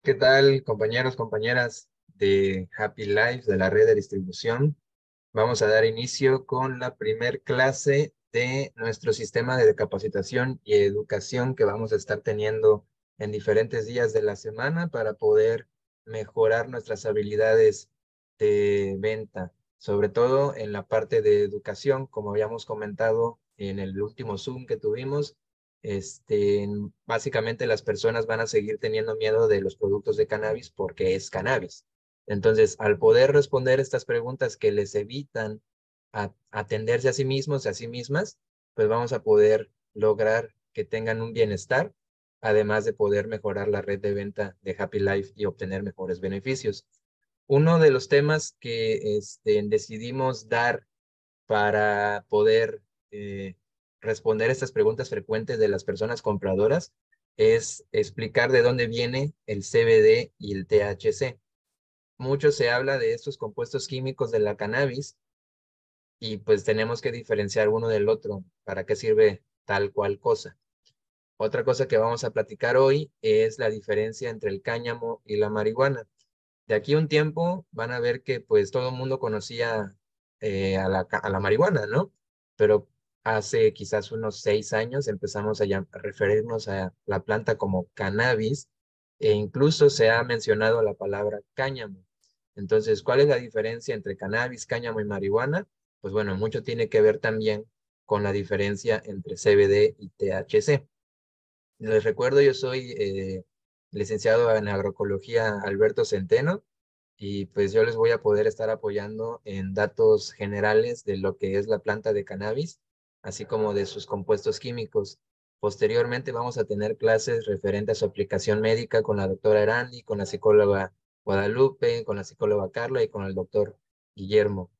¿Qué tal, compañeros, compañeras de Happy Life, de la red de distribución? Vamos a dar inicio con la primer clase de nuestro sistema de capacitación y educación que vamos a estar teniendo en diferentes días de la semana para poder mejorar nuestras habilidades de venta, sobre todo en la parte de educación, como habíamos comentado en el último Zoom que tuvimos. Básicamente las personas van a seguir teniendo miedo de los productos de cannabis porque es cannabis. Entonces, al poder responder estas preguntas que les evitan atenderse a sí mismos y a sí mismas, pues vamos a poder lograr que tengan un bienestar, además de poder mejorar la red de venta de Happy Life y obtener mejores beneficios. Uno de los temas que decidimos dar para poder responder estas preguntas frecuentes de las personas compradoras es explicar de dónde viene el CBD y el THC. Mucho se habla de estos compuestos químicos de la cannabis y pues tenemos que diferenciar uno del otro, para qué sirve tal cual cosa. Otra cosa que vamos a platicar hoy es la diferencia entre el cáñamo y la marihuana. De aquí a un tiempo van a ver que pues todo el mundo conocía a la marihuana, ¿no? Pero hace quizás unos 6 años empezamos a referirnos a la planta como cannabis e incluso se ha mencionado la palabra cáñamo. Entonces, ¿cuál es la diferencia entre cannabis, cáñamo y marihuana? Pues bueno, mucho tiene que ver también con la diferencia entre CBD y THC. Les recuerdo, yo soy licenciado en agroecología Alberto Centeno y pues yo les voy a poder estar apoyando en datos generales de lo que es la planta de cannabis, así como de sus compuestos químicos. Posteriormente vamos a tener clases referentes a su aplicación médica con la doctora Erandi, con la psicóloga Guadalupe, con la psicóloga Carla y con el doctor Guillermo.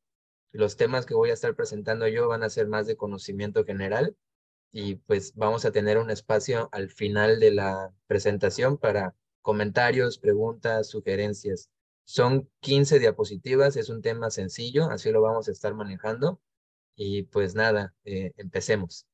Los temas que voy a estar presentando yo van a ser más de conocimiento general y pues vamos a tener un espacio al final de la presentación para comentarios, preguntas, sugerencias. Son 15 diapositivas, es un tema sencillo, así lo vamos a estar manejando y pues nada, empecemos.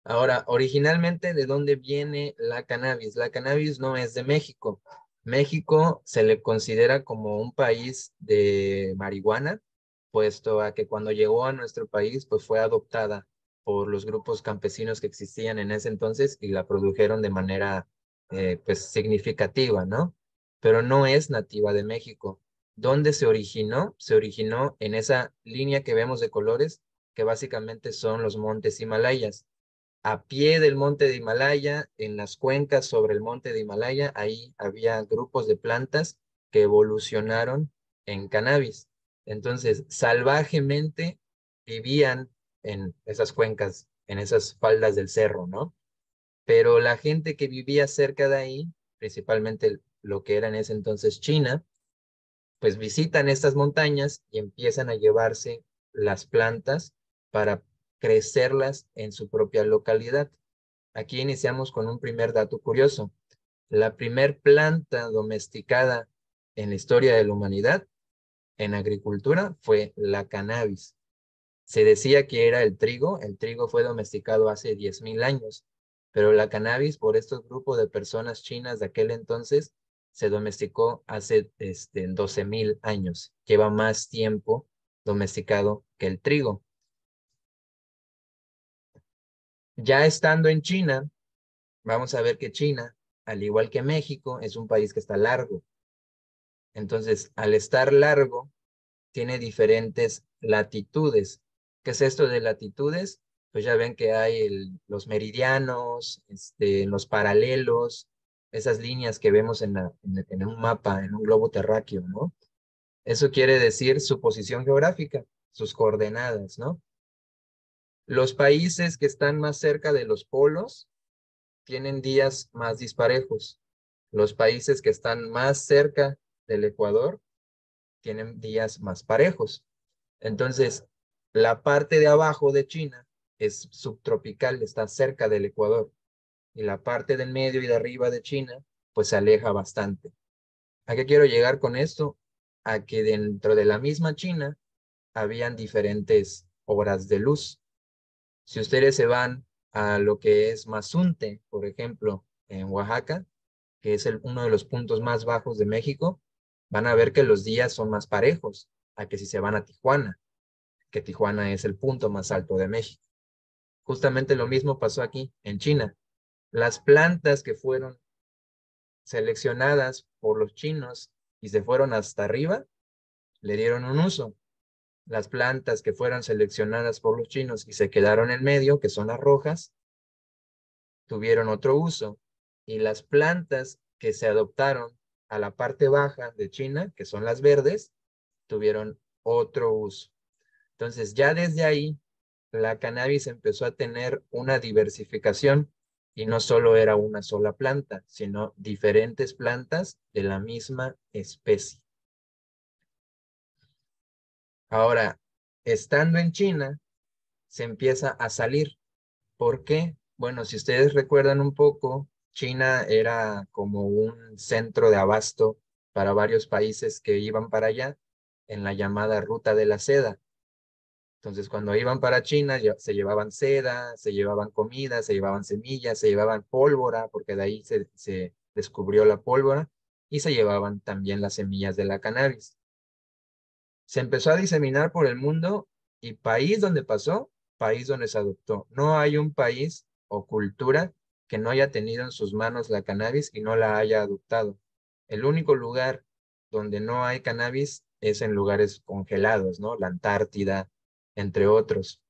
Ahora, originalmente, ¿de dónde viene la cannabis? La cannabis no es de México. México se le considera como un país de marihuana, puesto a que cuando llegó a nuestro país, pues fue adoptada por los grupos campesinos que existían en ese entonces y la produjeron de manera, pues, significativa, ¿no? Pero no es nativa de México. ¿Dónde se originó? Se originó en esa línea que vemos de colores, que básicamente son los montes Himalayas a pie del monte de Himalaya, en las cuencas sobre el monte de Himalaya, ahí había grupos de plantas que evolucionaron en cannabis. Entonces, salvajemente vivían en esas cuencas, en esas faldas del cerro, ¿no? Pero la gente que vivía cerca de ahí, principalmente lo que era en ese entonces China, pues visitan estas montañas y empiezan a llevarse las plantas para crecerlas en su propia localidad. Aquí iniciamos con un primer dato curioso. La primer planta domesticada en la historia de la humanidad en agricultura fue la cannabis. Se decía que era el trigo fue domesticado hace 10.000 años, pero la cannabis por estos grupos de personas chinas de aquel entonces se domesticó hace 12.000 años. Lleva más tiempo domesticado que el trigo. Ya estando en China, vamos a ver que China, al igual que México, es un país que está largo. Entonces, al estar largo, tiene diferentes latitudes. ¿Qué es esto de latitudes? Pues ya ven que hay los meridianos, los paralelos, esas líneas que vemos en un mapa, en un globo terráqueo, ¿no? Eso quiere decir su posición geográfica, sus coordenadas, ¿no? Los países que están más cerca de los polos tienen días más disparejos. Los países que están más cerca del Ecuador tienen días más parejos. Entonces, la parte de abajo de China es subtropical, está cerca del Ecuador, y la parte del medio y de arriba de China, pues se aleja bastante. ¿A qué quiero llegar con esto? A que dentro de la misma China habían diferentes horas de luz. Si ustedes se van a lo que es Mazunte, por ejemplo, en Oaxaca, que es uno de los puntos más bajos de México, van a ver que los días son más parejos a que si se van a Tijuana, que Tijuana es el punto más alto de México. Justamente lo mismo pasó aquí en China. Las plantas que fueron seleccionadas por los chinos y se fueron hasta arriba, le dieron un uso. Las plantas que fueron seleccionadas por los chinos y se quedaron en medio, que son las rojas, tuvieron otro uso. Y las plantas que se adoptaron a la parte baja de China, que son las verdes, tuvieron otro uso. Entonces, ya desde ahí, la cannabis empezó a tener una diversificación y no solo era una sola planta, sino diferentes plantas de la misma especie. Ahora, estando en China, se empieza a salir. ¿Por qué? Bueno, si ustedes recuerdan un poco, China era como un centro de abasto para varios países que iban para allá en la llamada Ruta de la Seda. Entonces, cuando iban para China, se llevaban seda, se llevaban comida, se llevaban semillas, se llevaban pólvora, porque de ahí se descubrió la pólvora, y se llevaban también las semillas de la cannabis. Se empezó a diseminar por el mundo y país donde pasó, país donde se adoptó. No hay un país o cultura que no haya tenido en sus manos la cannabis y no la haya adoptado. El único lugar donde no hay cannabis es en lugares congelados, ¿no? La Antártida, entre otros.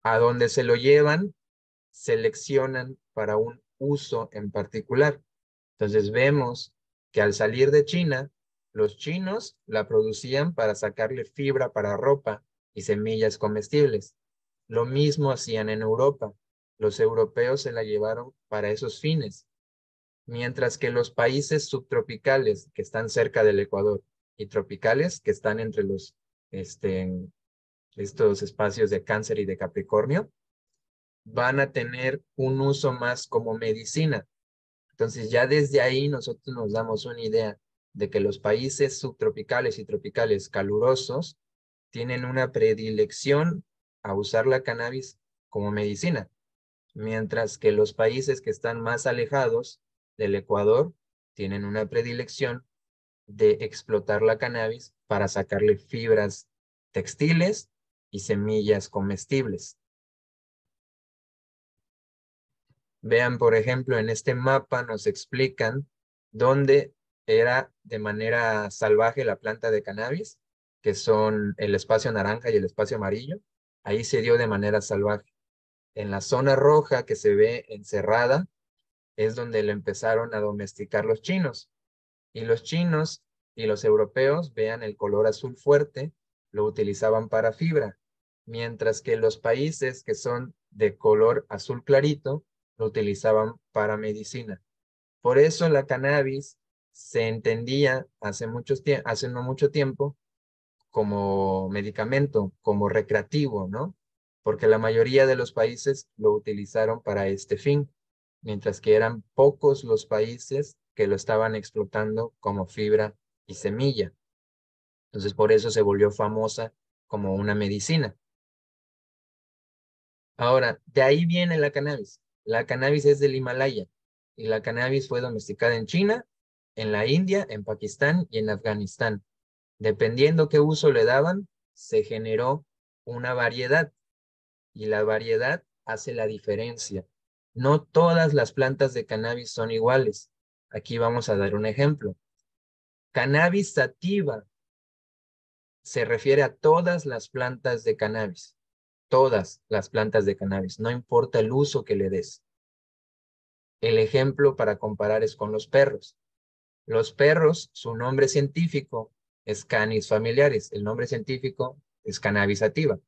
A donde se lo llevan, seleccionan para un uso en particular. Entonces vemos que al salir de China, los chinos la producían para sacarle fibra para ropa y semillas comestibles. Lo mismo hacían en Europa. Los europeos se la llevaron para esos fines, mientras que los países subtropicales que están cerca del Ecuador y tropicales que están entre estos espacios de Cáncer y de Capricornio, van a tener un uso más como medicina. Entonces ya desde ahí nosotros nos damos una idea de que los países subtropicales y tropicales calurosos tienen una predilección a usar la cannabis como medicina, mientras que los países que están más alejados del Ecuador tienen una predilección de explotar la cannabis para sacarle fibras textiles y semillas comestibles. Vean, por ejemplo, en este mapa nos explican dónde era de manera salvaje la planta de cannabis, que son el espacio naranja y el espacio amarillo. Ahí se dio de manera salvaje. En la zona roja que se ve encerrada es donde lo empezaron a domesticar los chinos. Y los chinos y los europeos, vean el color azul fuerte, lo utilizaban para fibra, mientras que los países que son de color azul clarito lo utilizaban para medicina. Por eso la cannabis se entendía hace no mucho tiempo como medicamento, como recreativo, ¿no? Porque la mayoría de los países lo utilizaron para este fin, mientras que eran pocos los países que lo estaban explotando como fibra y semilla. Entonces, por eso se volvió famosa como una medicina. Ahora, de ahí viene la cannabis. La cannabis es del Himalaya y la cannabis fue domesticada en China, en la India, en Pakistán y en Afganistán. Dependiendo qué uso le daban, se generó una variedad y la variedad hace la diferencia. No todas las plantas de cannabis son iguales. Aquí vamos a dar un ejemplo. Cannabis sativa se refiere a todas las plantas de cannabis, todas las plantas de cannabis, no importa el uso que le des. El ejemplo para comparar es con los perros. Los perros, su nombre científico es Canis familiaris, el nombre científico es Cannabis sativa.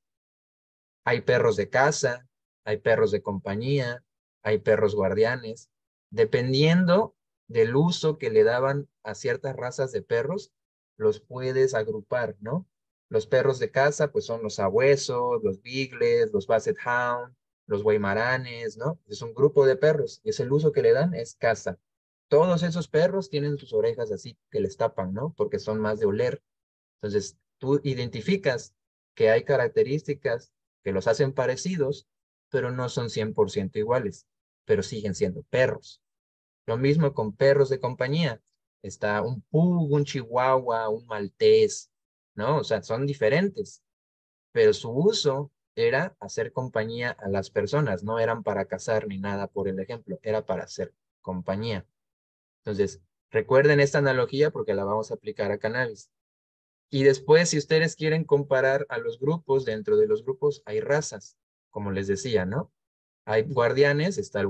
Hay perros de casa, hay perros de compañía, hay perros guardianes. Dependiendo del uso que le daban a ciertas razas de perros, los puedes agrupar, ¿no? Los perros de casa, pues son los sabuesos, los beagles, los basset hound, los weimaranes, ¿no? Es un grupo de perros y es el uso que le dan es caza. Todos esos perros tienen sus orejas así que les tapan, ¿no? Porque son más de oler. Entonces, tú identificas que hay características que los hacen parecidos, pero no son 100% iguales, pero siguen siendo perros. Lo mismo con perros de compañía. Está un pug, un chihuahua, un maltés, ¿no? O sea, son diferentes, pero su uso era hacer compañía a las personas, no eran para cazar ni nada, por el ejemplo, era para hacer compañía. Entonces, recuerden esta analogía porque la vamos a aplicar a cannabis. Y después, si ustedes quieren comparar a los grupos, dentro de los grupos hay razas, como les decía, ¿no? Hay guardianes, está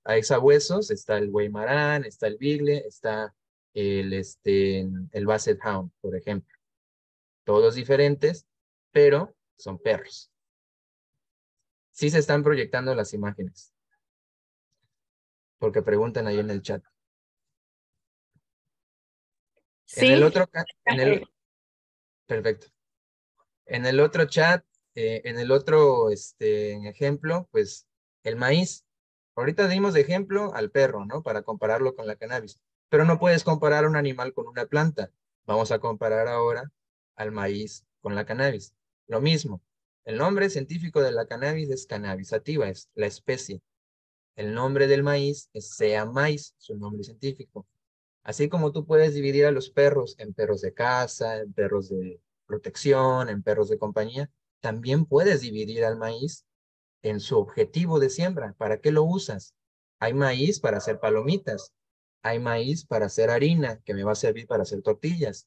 hay sabuesos, está el Weimarané, está el Beagle, está el Basset Hound, por ejemplo. Todos diferentes, pero son perros. Sí se están proyectando las imágenes, porque preguntan ahí en el chat. En el Sí, otro, perfecto. En el otro chat, en el otro ejemplo, pues el maíz. Ahorita dimos de ejemplo al perro, ¿no? Para compararlo con la cannabis. Pero no puedes comparar un animal con una planta. Vamos a comparar ahora al maíz con la cannabis. Lo mismo. El nombre científico de la cannabis es cannabis sativa, es la especie. El nombre del maíz es sea maíz, su nombre científico. Así como tú puedes dividir a los perros en perros de caza, en perros de protección, en perros de compañía, también puedes dividir al maíz en su objetivo de siembra. ¿Para qué lo usas? Hay maíz para hacer palomitas, hay maíz para hacer harina, que me va a servir para hacer tortillas,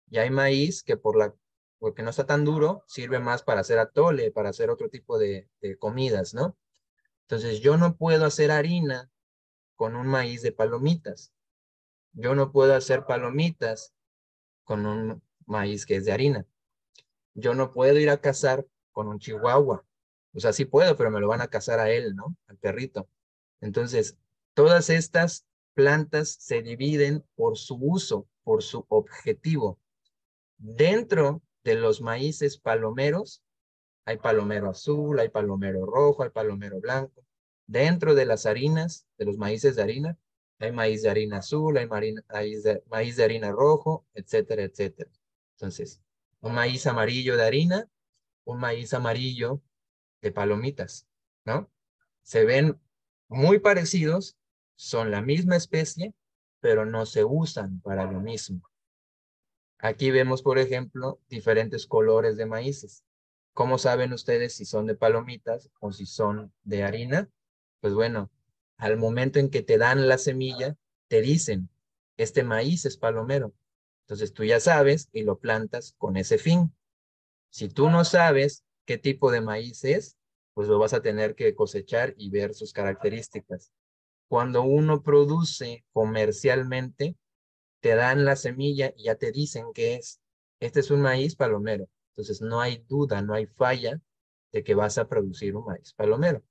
y hay maíz que porque no está tan duro, sirve más para hacer atole, para hacer otro tipo de comidas, ¿no? Entonces yo no puedo hacer harina con un maíz de palomitas. Yo no puedo hacer palomitas con un maíz que es de harina. Yo no puedo ir a cazar con un chihuahua. O sea, sí puedo, pero me lo van a cazar a él, ¿no? Al perrito. Entonces, todas estas plantas se dividen por su uso, por su objetivo. Dentro de los maíces palomeros, hay palomero azul, hay palomero rojo, hay palomero blanco. Dentro de las harinas, de los maíces de harina, hay maíz de harina azul, hay maíz de harina rojo, etcétera, etcétera. Entonces, un maíz amarillo de harina, un maíz amarillo de palomitas, ¿no? Se ven muy parecidos, son la misma especie, pero no se usan para lo mismo. Aquí vemos, por ejemplo, diferentes colores de maíces. ¿Cómo saben ustedes si son de palomitas o si son de harina? Pues bueno, al momento en que te dan la semilla, te dicen, este maíz es palomero. Entonces tú ya sabes y lo plantas con ese fin. Si tú no sabes qué tipo de maíz es, pues lo vas a tener que cosechar y ver sus características. Cuando uno produce comercialmente, te dan la semilla y ya te dicen que es. Este es un maíz palomero. Entonces no hay duda, no hay falla de que vas a producir un maíz palomero.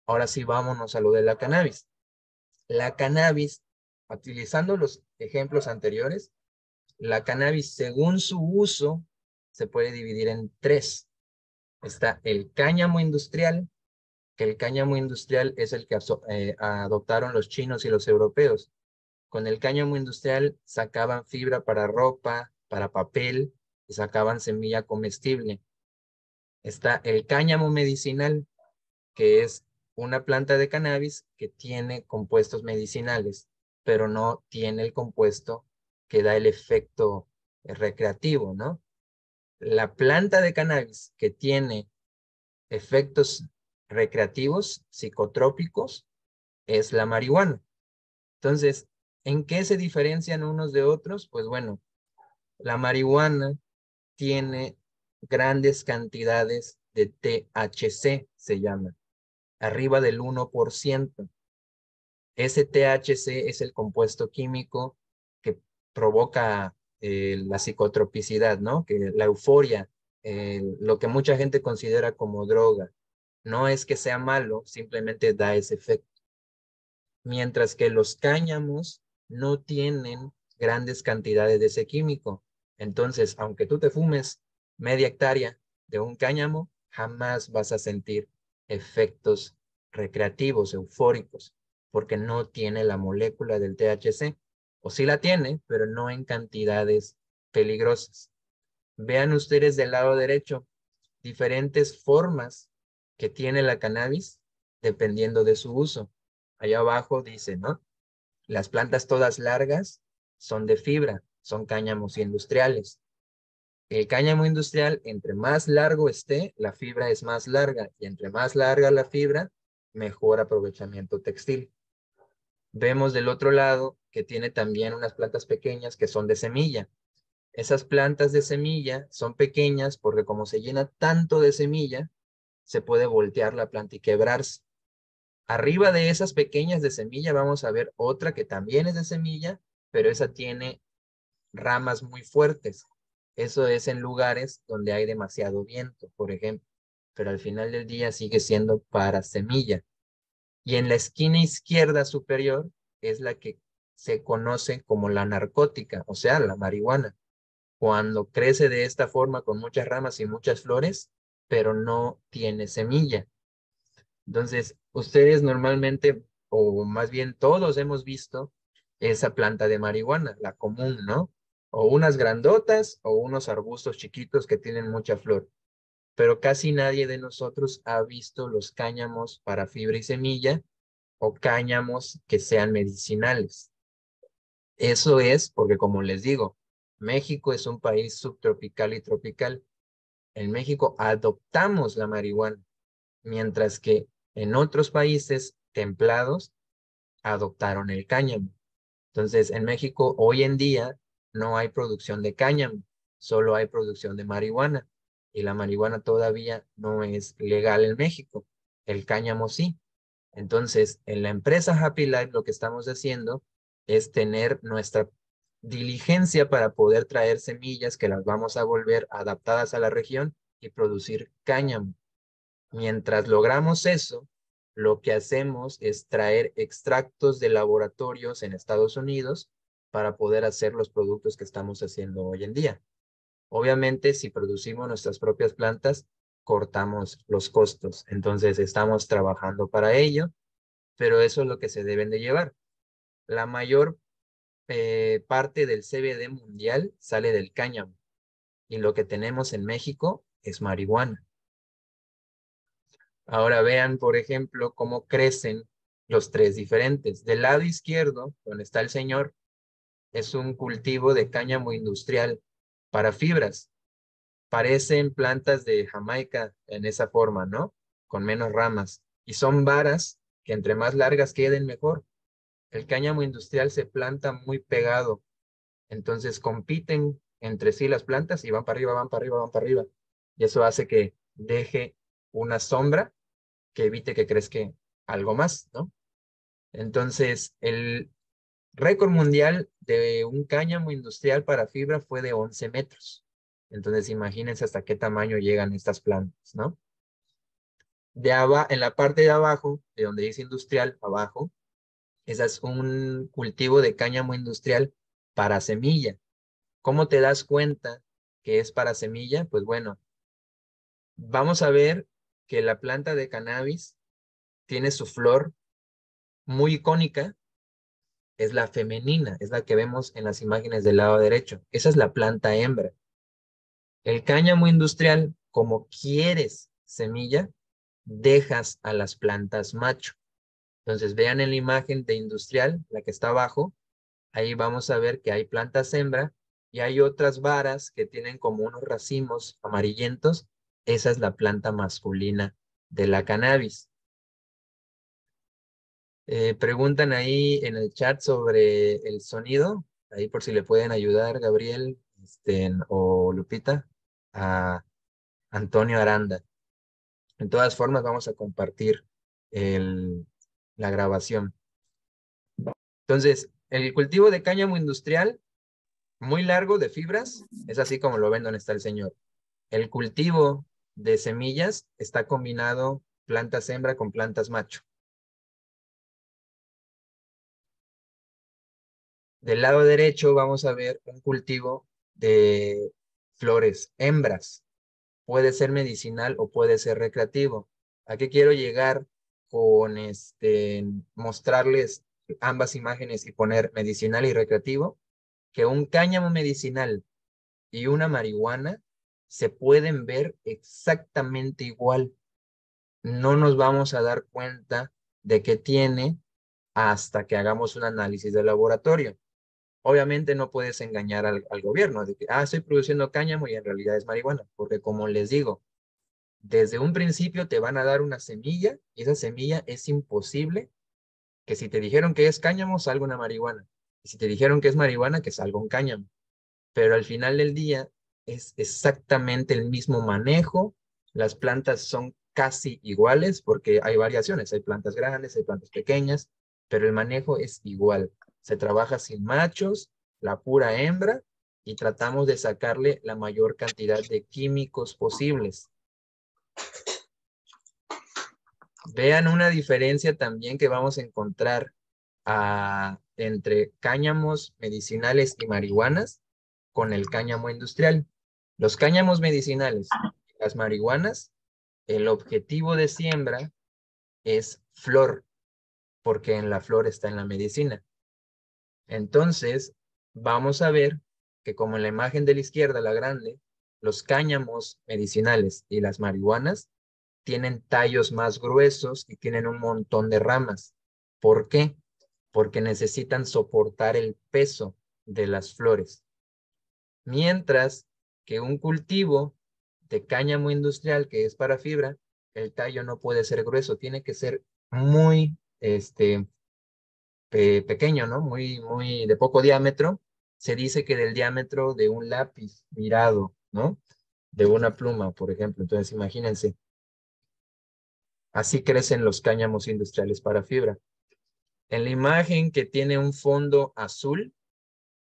Ahora sí, vámonos a lo de la cannabis. La cannabis, utilizando los ejemplos anteriores, la cannabis según su uso se puede dividir en tres. Está el cáñamo industrial, que el cáñamo industrial es el que adoptaron los chinos y los europeos. Con el cáñamo industrial sacaban fibra para ropa, para papel y sacaban semilla comestible. Está el cáñamo medicinal, que es una planta de cannabis que tiene compuestos medicinales, pero no tiene el compuesto que da el efecto recreativo, ¿no? La planta de cannabis que tiene efectos recreativos, psicotrópicos, es la marihuana. Entonces, ¿en qué se diferencian unos de otros? Pues bueno, la marihuana tiene grandes cantidades de THC, se llama, arriba del 1%. Ese THC es el compuesto químico que provoca la psicotropicidad, ¿no? Que la euforia, lo que mucha gente considera como droga. No es que sea malo, simplemente da ese efecto. Mientras que los cáñamos no tienen grandes cantidades de ese químico. Entonces, aunque tú te fumes media hectárea de un cáñamo, jamás vas a sentir efectos recreativos, eufóricos, porque no tiene la molécula del THC. O sí la tiene, pero no en cantidades peligrosas. Vean ustedes del lado derecho diferentes formas que tiene la cannabis dependiendo de su uso. Allá abajo dice, ¿no? Las plantas todas largas son de fibra, son cáñamos industriales. El cáñamo industrial, entre más largo esté, la fibra es más larga, y entre más larga la fibra, mejor aprovechamiento textil. Vemos del otro lado que tiene también unas plantas pequeñas que son de semilla. Esas plantas de semilla son pequeñas porque como se llena tanto de semilla, se puede voltear la planta y quebrarse. Arriba de esas pequeñas de semilla vamos a ver otra que también es de semilla, pero esa tiene ramas muy fuertes. Eso es en lugares donde hay demasiado viento, por ejemplo, pero al final del día sigue siendo para semilla. Y en la esquina izquierda superior es la que se conoce como la narcótica, o sea, la marihuana, cuando crece de esta forma con muchas ramas y muchas flores, pero no tiene semilla. Entonces, ustedes normalmente, o más bien todos hemos visto esa planta de marihuana, la común, ¿no? O unas grandotas o unos arbustos chiquitos que tienen mucha flor. Pero casi nadie de nosotros ha visto los cáñamos para fibra y semilla o cáñamos que sean medicinales. Eso es porque, como les digo, México es un país subtropical y tropical. En México adoptamos la marihuana, mientras que en otros países templados adoptaron el cáñamo. Entonces, en México hoy en día no hay producción de cáñamo, solo hay producción de marihuana. Y la marihuana todavía no es legal en México. El cáñamo sí. Entonces, en la empresa Happy Life lo que estamos haciendo es tener nuestra diligencia para poder traer semillas que las vamos a volver adaptadas a la región y producir cáñamo. Mientras logramos eso, lo que hacemos es traer extractos de laboratorios en Estados Unidos para poder hacer los productos que estamos haciendo hoy en día. Obviamente, si producimos nuestras propias plantas, cortamos los costos. Entonces, estamos trabajando para ello, pero eso es lo que se deben de llevar. La mayor parte del CBD mundial sale del cáñamo, y lo que tenemos en México es marihuana. Ahora vean, por ejemplo, cómo crecen los tres diferentes. Del lado izquierdo, donde está el señor, es un cultivo de cáñamo industrial para fibras. Parecen plantas de Jamaica en esa forma, ¿no? Con menos ramas. Y son varas que entre más largas queden, mejor. El cáñamo industrial se planta muy pegado, entonces compiten entre sí las plantas y van para arriba, van para arriba, van para arriba. Y eso hace que deje una sombra que evite que crezca algo más, ¿no? Entonces, el récord mundial de un cáñamo industrial para fibra fue de 11 metros. Entonces, imagínense hasta qué tamaño llegan estas plantas, ¿no? En la parte de abajo, de donde dice industrial, abajo, ese es un cultivo de cáñamo industrial para semilla. ¿Cómo te das cuenta que es para semilla? Pues bueno, vamos a ver que la planta de cannabis tiene su flor muy icónica, es la femenina, es la que vemos en las imágenes del lado derecho. Esa es la planta hembra. El cáñamo industrial, como quieres semilla, dejas a las plantas macho. Entonces vean en la imagen de industrial, la que está abajo, ahí vamos a ver que hay plantas hembra y hay otras varas que tienen como unos racimos amarillentos. Esa es la planta masculina de la cannabis. Preguntan ahí en el chat sobre el sonido, ahí por si le pueden ayudar Gabriel o Lupita a Antonio Aranda. En todas formas vamos a compartir el, la grabación. Entonces, el cultivo de cáñamo industrial muy largo de fibras es así como lo ven donde está el señor. El cultivo de semillas está combinado plantas hembra con plantas macho. Del lado derecho vamos a ver un cultivo de flores hembras. Puede ser medicinal o puede ser recreativo. ¿A qué quiero llegar con mostrarles ambas imágenes y poner medicinal y recreativo? Que un cáñamo medicinal y una marihuana se pueden ver exactamente igual. No nos vamos a dar cuenta de que tiene hasta que hagamos un análisis de laboratorio. Obviamente no puedes engañar al gobierno de que, estoy produciendo cáñamo y en realidad es marihuana, porque como les digo, desde un principio te van a dar una semilla y esa semilla es imposible que si te dijeron que es cáñamo, salga una marihuana. Y si te dijeron que es marihuana, que salga un cáñamo. Pero al final del día es exactamente el mismo manejo. Las plantas son casi iguales porque hay variaciones. Hay plantas grandes, hay plantas pequeñas, pero el manejo es igual. Se trabaja sin machos, la pura hembra, y tratamos de sacarle la mayor cantidad de químicos posibles. Vean una diferencia también que vamos a encontrar entre cáñamos medicinales y marihuanas con el cáñamo industrial. Los cáñamos medicinales y las marihuanas, el objetivo de siembra es flor, porque en la flor está en la medicina. Entonces, vamos a ver que como en la imagen de la izquierda, la grande, los cáñamos medicinales y las marihuanas tienen tallos más gruesos y tienen un montón de ramas. ¿Por qué? Porque necesitan soportar el peso de las flores. Mientras que un cultivo de cáñamo industrial que es para fibra, el tallo no puede ser grueso, tiene que ser muy pequeño, ¿no? Muy de poco diámetro. Se dice que del diámetro de un lápiz mirado, ¿no? De una pluma, por ejemplo. Entonces, imagínense, así crecen los cáñamos industriales para fibra. En la imagen que tiene un fondo azul,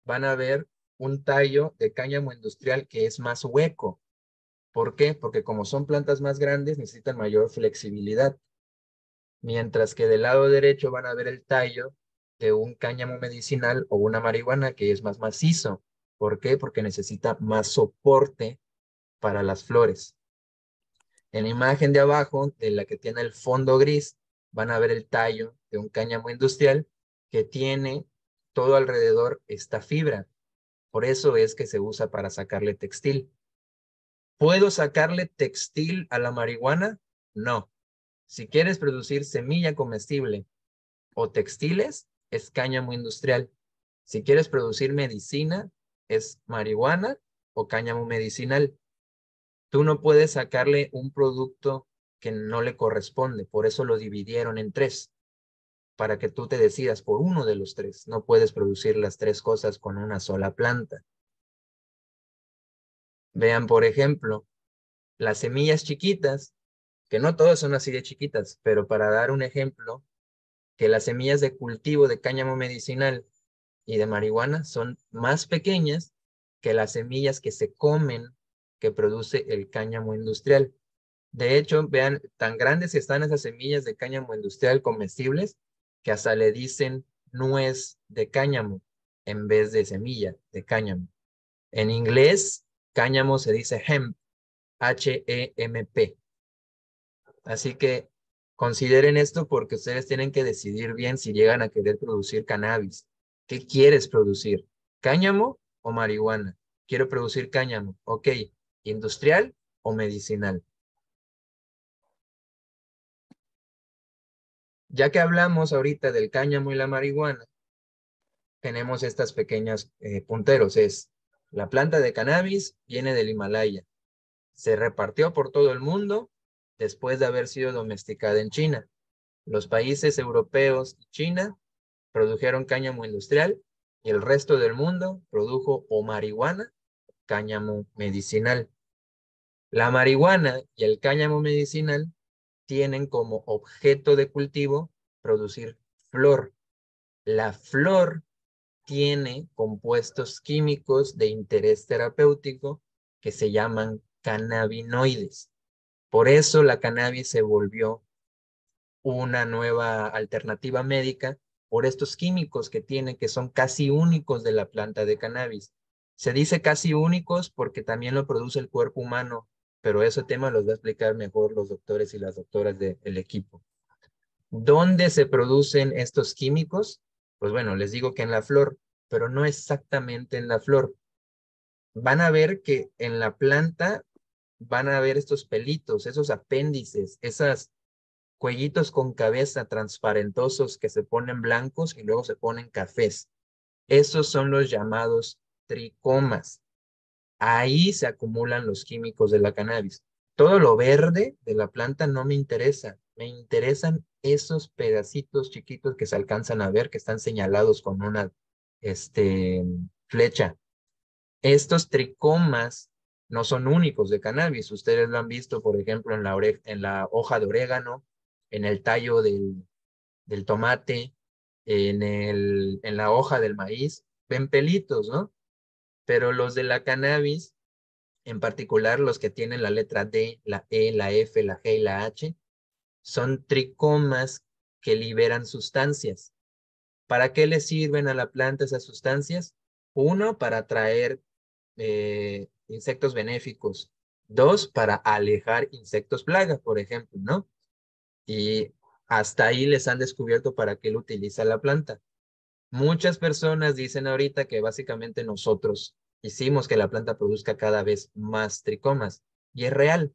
van a ver un tallo de cáñamo industrial que es más hueco. ¿Por qué? Porque como son plantas más grandes, necesitan mayor flexibilidad. Mientras que del lado derecho van a ver el tallo de un cáñamo medicinal o una marihuana que es más macizo. ¿Por qué? Porque necesita más soporte para las flores. En la imagen de abajo, de la que tiene el fondo gris, van a ver el tallo de un cáñamo industrial que tiene todo alrededor esta fibra. Por eso es que se usa para sacarle textil. ¿Puedo sacarle textil a la marihuana? No. Si quieres producir semilla comestible o textiles, es cáñamo industrial. Si quieres producir medicina, es marihuana o cáñamo medicinal. Tú no puedes sacarle un producto que no le corresponde. Por eso lo dividieron en tres, para que tú te decidas por uno de los tres. No puedes producir las tres cosas con una sola planta. Vean, por ejemplo, las semillas chiquitas, que no todas son así de chiquitas, pero para dar un ejemplo, que las semillas de cultivo de cáñamo medicinal y de marihuana son más pequeñas que las semillas que se comen que produce el cáñamo industrial. De hecho, vean, tan grandes están esas semillas de cáñamo industrial comestibles que hasta le dicen nuez de cáñamo en vez de semilla de cáñamo. En inglés, cáñamo se dice hemp, H-E-M-P. Así que consideren esto porque ustedes tienen que decidir bien si llegan a querer producir cannabis. ¿Qué quieres producir? ¿Cáñamo o marihuana? Quiero producir cáñamo. Ok, ¿industrial o medicinal? Ya que hablamos ahorita del cáñamo y la marihuana, tenemos estas pequeñas punteros. Es la planta de cannabis viene del Himalaya. Se repartió por todo el mundo después de haber sido domesticada en China. Los países europeos y China produjeron cáñamo industrial y el resto del mundo produjo o marihuana, cáñamo medicinal. La marihuana y el cáñamo medicinal tienen como objeto de cultivo producir flor. La flor tiene compuestos químicos de interés terapéutico que se llaman cannabinoides. Por eso la cannabis se volvió una nueva alternativa médica por estos químicos que tiene, que son casi únicos de la planta de cannabis. Se dice casi únicos porque también lo produce el cuerpo humano, pero ese tema los va a explicar mejor los doctores y las doctoras del equipo. ¿Dónde se producen estos químicos? Pues bueno, les digo que en la flor, pero no exactamente en la flor. Van a ver que en la planta van a ver estos pelitos, esos apéndices, esas cuellitos con cabeza transparentosos que se ponen blancos y luego se ponen cafés. Esos son los llamados tricomas. Ahí se acumulan los químicos de la cannabis. Todo lo verde de la planta no me interesa. Me interesan esos pedacitos chiquitos que se alcanzan a ver, que están señalados con una flecha. Estos tricomas no son únicos de cannabis. Ustedes lo han visto, por ejemplo, en la hoja de orégano, en el tallo del tomate, en la hoja del maíz. Ven pelitos, ¿no? Pero los de la cannabis, en particular los que tienen la letra D, la E, la F, la G y la H, son tricomas que liberan sustancias. ¿Para qué le sirven a la planta esas sustancias? Uno, para atraer insectos benéficos. Dos, para alejar insectos plaga, por ejemplo, ¿no? Y hasta ahí les han descubierto para qué lo utiliza la planta. Muchas personas dicen ahorita que básicamente nosotros hicimos que la planta produzca cada vez más tricomas. Y es real,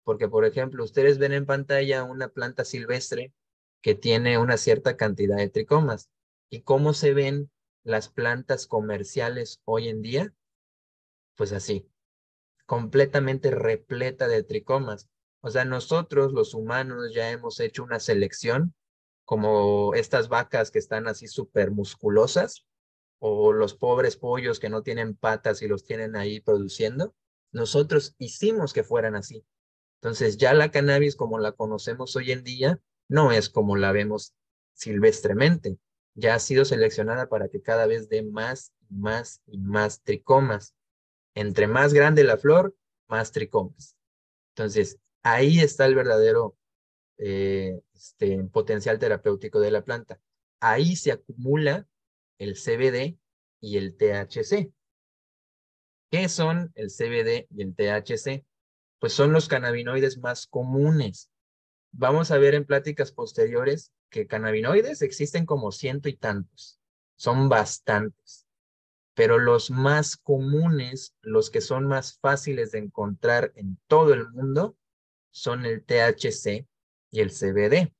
porque por ejemplo, ustedes ven en pantalla una planta silvestre que tiene una cierta cantidad de tricomas. ¿Y cómo se ven las plantas comerciales hoy en día? Pues así, completamente repleta de tricomas. O sea, nosotros los humanos ya hemos hecho una selección, como estas vacas que están así súper musculosas, o los pobres pollos que no tienen patas y los tienen ahí produciendo. Nosotros hicimos que fueran así. Entonces ya la cannabis como la conocemos hoy en día no es como la vemos silvestremente. Ya ha sido seleccionada para que cada vez dé más, más y más tricomas. Entre más grande la flor, más tricomas. Entonces, ahí está el verdadero potencial terapéutico de la planta. Ahí se acumula el CBD y el THC. ¿Qué son el CBD y el THC? Pues son los cannabinoides más comunes. Vamos a ver en pláticas posteriores que cannabinoides existen como ciento y tantos. Son bastantes. Pero los más comunes, los que son más fáciles de encontrar en todo el mundo, son el THC y el CBD.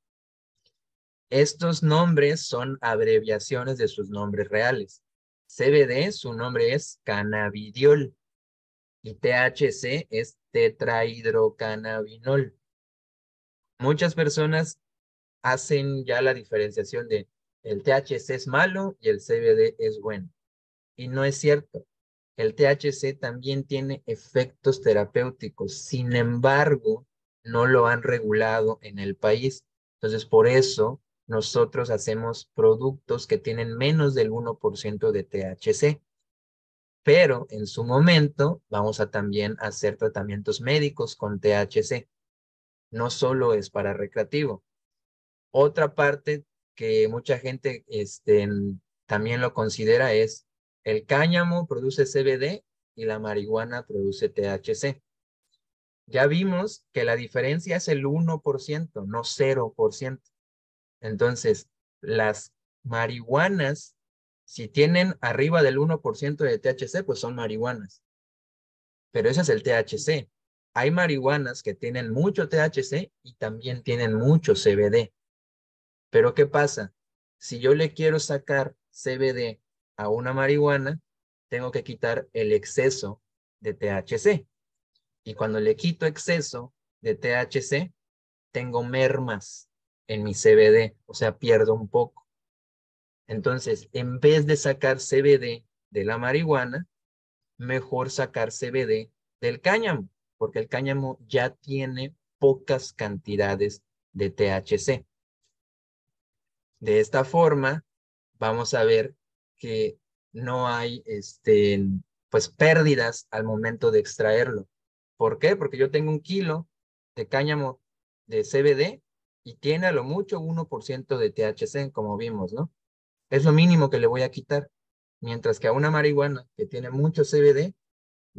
Estos nombres son abreviaciones de sus nombres reales. CBD, su nombre es cannabidiol y THC es tetrahidrocannabinol. Muchas personas hacen ya la diferenciación de el THC es malo y el CBD es bueno. Y no es cierto. El THC también tiene efectos terapéuticos. Sin embargo, no lo han regulado en el país. Entonces, por eso nosotros hacemos productos que tienen menos del 1% de THC. Pero en su momento vamos a también hacer tratamientos médicos con THC. No solo es para recreativo. Otra parte que mucha gente también lo considera es el cáñamo produce CBD y la marihuana produce THC. Ya vimos que la diferencia es el 1%, no 0%. Entonces, las marihuanas, si tienen arriba del 1% de THC, pues son marihuanas. Pero ese es el THC. Hay marihuanas que tienen mucho THC y también tienen mucho CBD. Pero ¿qué pasa? Si yo le quiero sacar CBD a una marihuana, tengo que quitar el exceso de THC. Y cuando le quito exceso de THC, tengo mermas en mi CBD, o sea, pierdo un poco. Entonces, en vez de sacar CBD de la marihuana, mejor sacar CBD del cáñamo, porque el cáñamo ya tiene pocas cantidades de THC. De esta forma, vamos a ver que no hay pues pérdidas al momento de extraerlo. ¿Por qué? Porque yo tengo 1 kilo de cáñamo de CBD y tiene a lo mucho 1% de THC, como vimos, ¿no? Es lo mínimo que le voy a quitar. Mientras que a una marihuana que tiene mucho CBD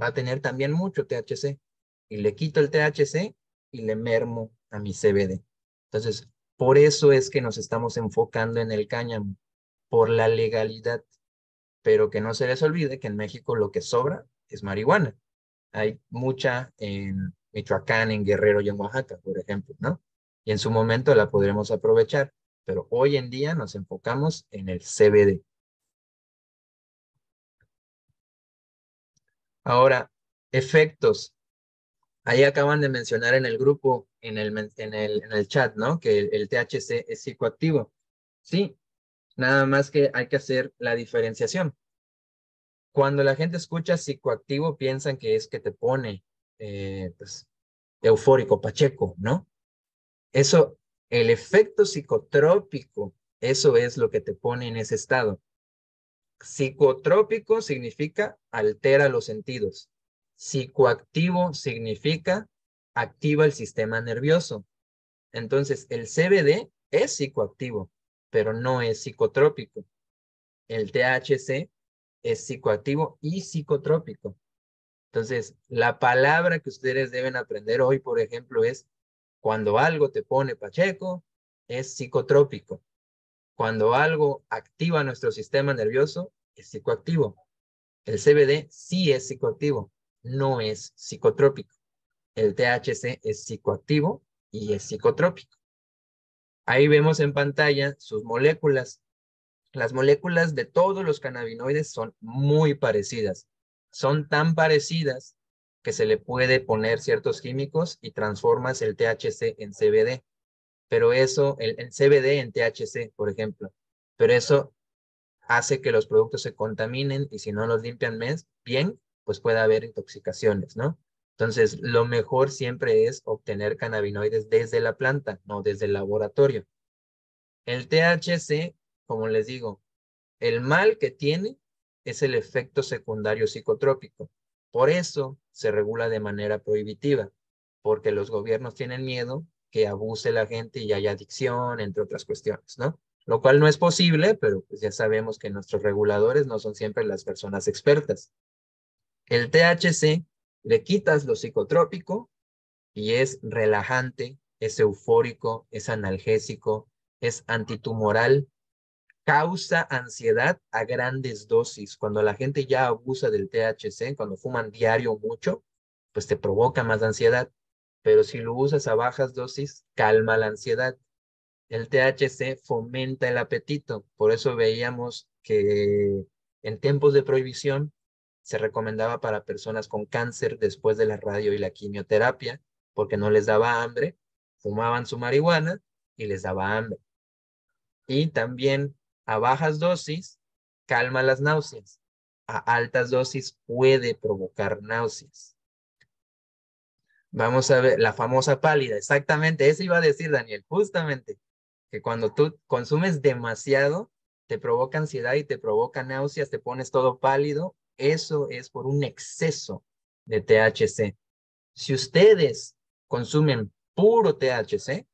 va a tener también mucho THC. Y le quito el THC y le mermo a mi CBD. Entonces, por eso es que nos estamos enfocando en el cáñamo, por la legalidad. Pero que no se les olvide que en México lo que sobra es marihuana. Hay mucha en Michoacán, en Guerrero y en Oaxaca, por ejemplo, ¿no? y en su momento la podremos aprovechar, pero hoy en día nos enfocamos en el CBD. Ahora, efectos. Ahí acaban de mencionar en el grupo, en el chat, ¿no? Que el THC es psicoactivo. Sí, nada más que hay que hacer la diferenciación. Cuando la gente escucha psicoactivo, piensan que es que te pone pues, eufórico, pacheco, ¿no? Eso, el efecto psicotrópico, eso es lo que te pone en ese estado. Psicotrópico significa altera los sentidos. Psicoactivo significa activa el sistema nervioso. Entonces, el CBD es psicoactivo, pero no es psicotrópico. El THC es psicoactivo y psicotrópico. Entonces, la palabra que ustedes deben aprender hoy, por ejemplo, es cuando algo te pone pacheco, es psicotrópico. Cuando algo activa nuestro sistema nervioso, es psicoactivo. El CBD sí es psicoactivo, no es psicotrópico. El THC es psicoactivo y es psicotrópico. Ahí vemos en pantalla sus moléculas. Las moléculas de todos los cannabinoides son muy parecidas. Son tan parecidas que se le puede poner ciertos químicos y transformas el THC en CBD. Pero eso, el CBD en THC, por ejemplo. Pero eso hace que los productos se contaminen y si no los limpian bien, pues puede haber intoxicaciones, ¿no? Entonces, lo mejor siempre es obtener cannabinoides desde la planta, no desde el laboratorio. El THC, como les digo, el mal que tiene es el efecto secundario psicotrópico. Por eso se regula de manera prohibitiva, porque los gobiernos tienen miedo que abuse la gente y haya adicción, entre otras cuestiones, ¿no? Lo cual no es posible, pero pues ya sabemos que nuestros reguladores no son siempre las personas expertas. El THC le quitas lo psicotrópico y es relajante, es eufórico, es analgésico, es antitumoral, causa ansiedad a grandes dosis. Cuando la gente ya abusa del THC, cuando fuman diario mucho, pues te provoca más ansiedad. Pero si lo usas a bajas dosis, calma la ansiedad. El THC fomenta el apetito. Por eso veíamos que en tiempos de prohibición se recomendaba para personas con cáncer después de la radio y la quimioterapia, porque no les daba hambre, fumaban su marihuana y les daba hambre. Y también a bajas dosis calma las náuseas. A altas dosis puede provocar náuseas. Vamos a ver la famosa pálida. Exactamente, eso iba a decir Daniel, justamente, que cuando tú consumes demasiado, te provoca ansiedad y te provoca náuseas, te pones todo pálido. Eso es por un exceso de THC. Si ustedes consumen puro THC,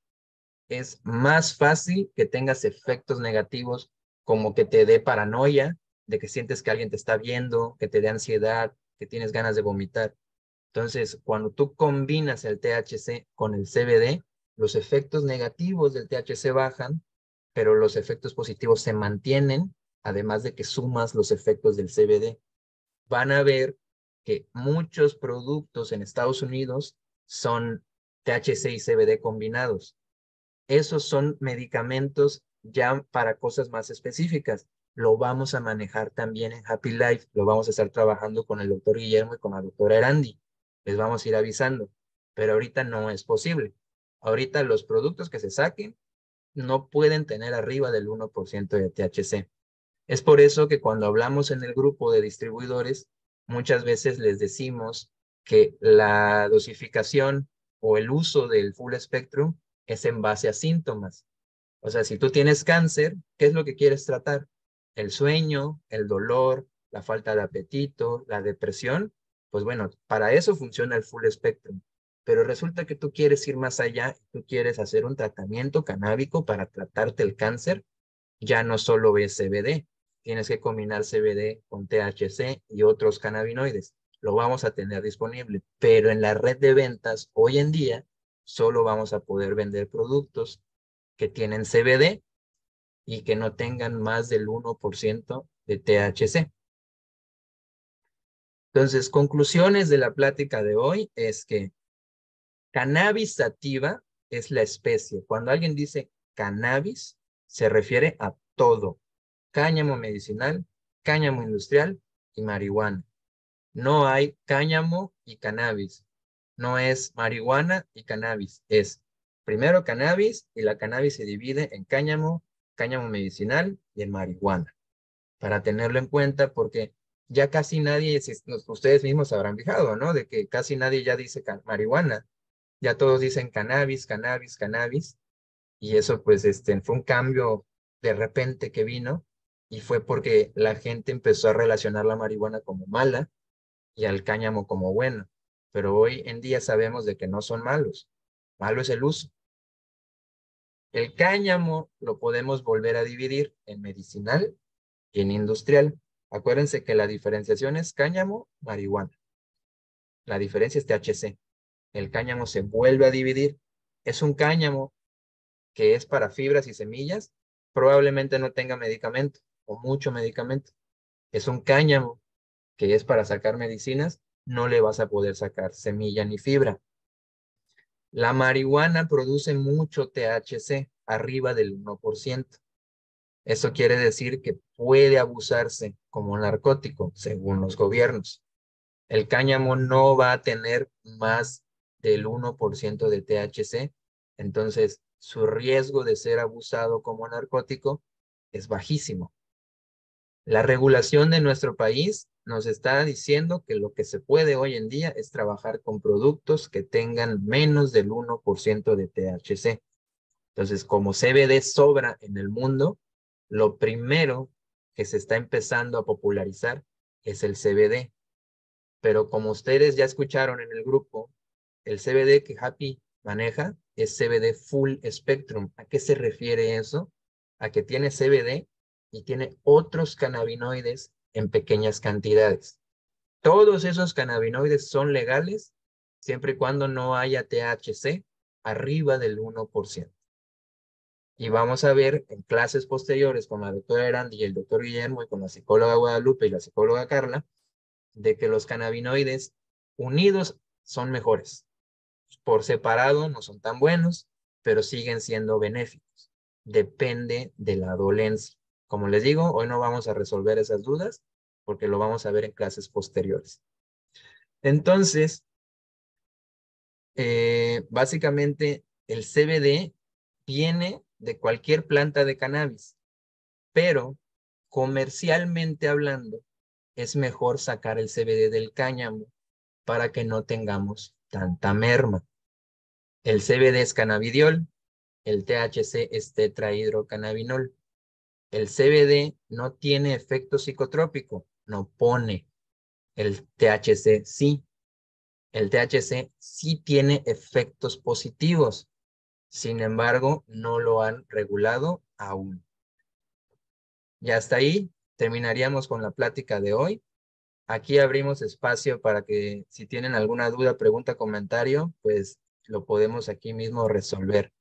es más fácil que tengas efectos negativos como que te dé paranoia, de que sientes que alguien te está viendo, que te dé ansiedad, que tienes ganas de vomitar. Entonces, cuando tú combinas el THC con el CBD, los efectos negativos del THC bajan, pero los efectos positivos se mantienen, además de que sumas los efectos del CBD. Van a ver que muchos productos en Estados Unidos son THC y CBD combinados. Esos son medicamentos ya para cosas más específicas. Lo vamos a manejar también en Happy Life, lo vamos a estar trabajando con el doctor Guillermo y con la doctora Erandi. Les vamos a ir avisando, pero ahorita no es posible. Ahorita los productos que se saquen no pueden tener arriba del 1% de THC. Es por eso que cuando hablamos en el grupo de distribuidores, muchas veces les decimos que la dosificación o el uso del full spectrum es en base a síntomas. O sea, si tú tienes cáncer, ¿qué es lo que quieres tratar? El sueño, el dolor, la falta de apetito, la depresión. Pues bueno, para eso funciona el full spectrum. Pero resulta que tú quieres ir más allá, tú quieres hacer un tratamiento canábico para tratarte el cáncer, ya no solo ves CBD, tienes que combinar CBD con THC y otros cannabinoides. Lo vamos a tener disponible, pero en la red de ventas hoy en día solo vamos a poder vender productos que tienen CBD y que no tengan más del 1% de THC. Entonces, conclusiones de la plática de hoy es que cannabis sativa es la especie. Cuando alguien dice cannabis, se refiere a todo. Cáñamo medicinal, cáñamo industrial y marihuana. No hay cáñamo y cannabis. No es marihuana y cannabis. Es primero cannabis y la cannabis se divide en cáñamo, cáñamo medicinal y en marihuana. Para tenerlo en cuenta porque ya casi nadie, ustedes mismos habrán fijado, ¿no? De que casi nadie ya dice marihuana. Ya todos dicen cannabis, cannabis, cannabis. Y eso pues fue un cambio de repente que vino y fue porque la gente empezó a relacionar la marihuana como mala y al cáñamo como bueno. Pero hoy en día sabemos de que no son malos. Malo es el uso. El cáñamo lo podemos volver a dividir en medicinal y en industrial. Acuérdense que la diferenciación es cáñamo, marihuana. La diferencia es THC. El cáñamo se vuelve a dividir. Es un cáñamo que es para fibras y semillas, probablemente no tenga medicamento o mucho medicamento. Es un cáñamo que es para sacar medicinas, no le vas a poder sacar semilla ni fibra. La marihuana produce mucho THC, arriba del 1%. Eso quiere decir que puede abusarse como narcótico, según los gobiernos. El cáñamo no va a tener más del 1% de THC, entonces su riesgo de ser abusado como narcótico es bajísimo. La regulación de nuestro país nos está diciendo que lo que se puede hoy en día es trabajar con productos que tengan menos del 1% de THC. Entonces, como CBD sobra en el mundo, lo primero que se está empezando a popularizar es el CBD. Pero como ustedes ya escucharon en el grupo, el CBD que Happy maneja es CBD Full Spectrum. ¿A qué se refiere eso? A que tiene CBD y tiene otros cannabinoides en pequeñas cantidades. Todos esos cannabinoides son legales siempre y cuando no haya THC arriba del 1%. Y vamos a ver en clases posteriores con la doctora Erandi y el doctor Guillermo y con la psicóloga Guadalupe y la psicóloga Carla, de que los cannabinoides unidos son mejores. Por separado no son tan buenos, pero siguen siendo benéficos. Depende de la dolencia. Como les digo, hoy no vamos a resolver esas dudas porque lo vamos a ver en clases posteriores. Entonces, básicamente el CBD viene de cualquier planta de cannabis, pero comercialmente hablando, es mejor sacar el CBD del cáñamo para que no tengamos tanta merma. El CBD es cannabidiol, el THC es tetrahidrocannabinol. El CBD no tiene efecto psicotrópico, no pone. El THC sí. El THC sí tiene efectos positivos. Sin embargo, no lo han regulado aún. Y hasta ahí terminaríamos con la plática de hoy. Aquí abrimos espacio para que si tienen alguna duda, pregunta, comentario, pues lo podemos aquí mismo resolver.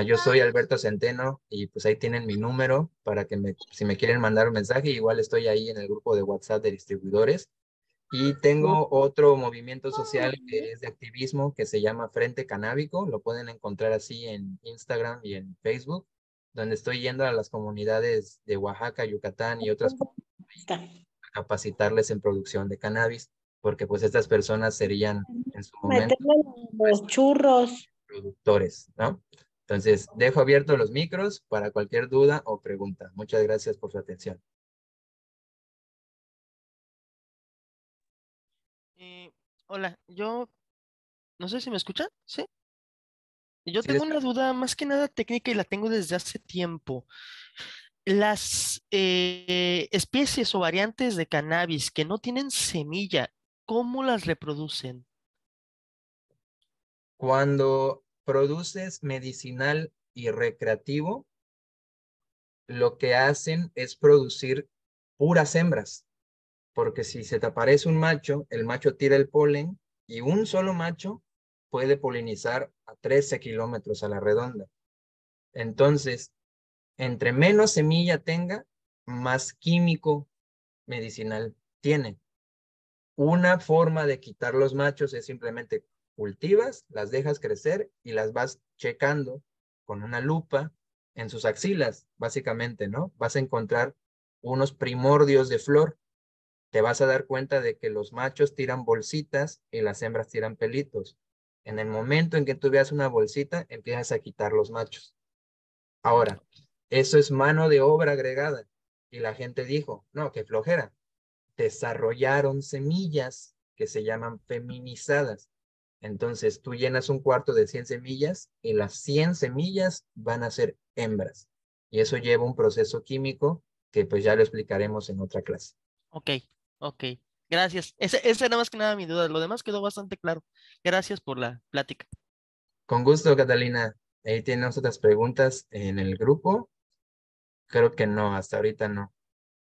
Yo soy Alberto Centeno y pues ahí tienen mi número para que si me quieren mandar un mensaje, igual estoy ahí en el grupo de WhatsApp de distribuidores. Y tengo otro movimiento social que es de activismo que se llama Frente Canábico. Lo pueden encontrar así en Instagram y en Facebook, donde estoy yendo a las comunidades de Oaxaca, Yucatán y otras Está. a capacitarles en producción de cannabis, porque pues estas personas serían en su momento Meterle los churros. productores, ¿no? Entonces, dejo abiertos los micros para cualquier duda o pregunta. Muchas gracias por su atención. Eh, Hola, yo no sé si me escuchan, ¿sí? Yo Sí, tengo una duda más que nada técnica y la tengo desde hace tiempo. Las especies o variantes de cannabis que no tienen semilla, ¿cómo las reproducen? cuando produces medicinal y recreativo, lo que hacen es producir puras hembras, porque si se te aparece un macho, el macho tira el polen y un solo macho puede polinizar a 13 kilómetros a la redonda. Entonces, entre menos semilla tenga, más químico medicinal tiene. Una forma de quitar los machos es simplemente cultivas, las dejas crecer y las vas checando con una lupa en sus axilas, básicamente, ¿no? Vas a encontrar unos primordios de flor. Te vas a dar cuenta de que los machos tiran bolsitas y las hembras tiran pelitos. En el momento en que tú veas una bolsita, empiezas a quitar los machos. Ahora, eso es mano de obra agregada. Y la gente dijo, no, qué flojera. Desarrollaron semillas que se llaman feminizadas. Entonces, tú llenas un cuarto de 100 semillas y las 100 semillas van a ser hembras. Y eso lleva un proceso químico que pues ya lo explicaremos en otra clase. Ok, ok. Gracias. Esa era más que nada mi duda. Lo demás quedó bastante claro. Gracias por la plática. Con gusto, Catalina. Ahí tienes otras preguntas en el grupo. Creo que no, hasta ahorita no.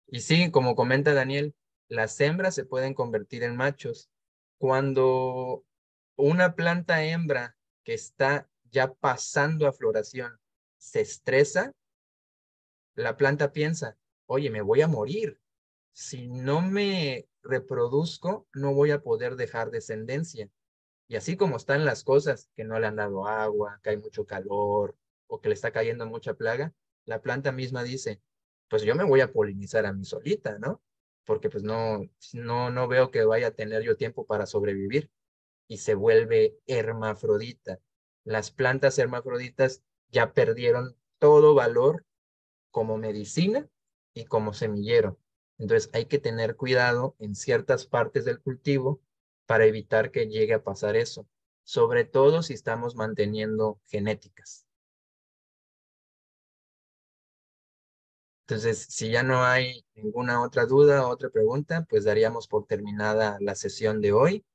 Y sí, como comenta Daniel, las hembras se pueden convertir en machos. Cuando una planta hembra que está ya pasando a floración se estresa, la planta piensa, oye, me voy a morir. Si no me reproduzco, no voy a poder dejar descendencia. Y así como están las cosas, que no le han dado agua, que hay mucho calor o que le está cayendo mucha plaga, la planta misma dice, pues yo me voy a polinizar a mí solita, ¿no? Porque pues no veo que vaya a tener yo tiempo para sobrevivir y se vuelve hermafrodita. Las plantas hermafroditas ya perdieron todo valor como medicina y como semillero. Entonces hay que tener cuidado en ciertas partes del cultivo para evitar que llegue a pasar eso, sobre todo si estamos manteniendo genéticas. Entonces, si ya no hay ninguna otra duda o otra pregunta, pues daríamos por terminada la sesión de hoy.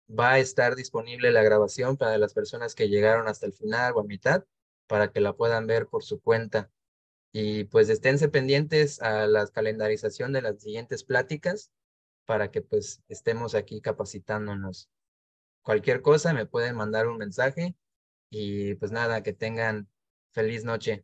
Va a estar disponible la grabación para las personas que llegaron hasta el final o a mitad, para que la puedan ver por su cuenta. Y pues esténse pendientes a la calendarización de las siguientes pláticas para que pues estemos aquí capacitándonos. Cualquier cosa me pueden mandar un mensaje y pues nada, que tengan feliz noche.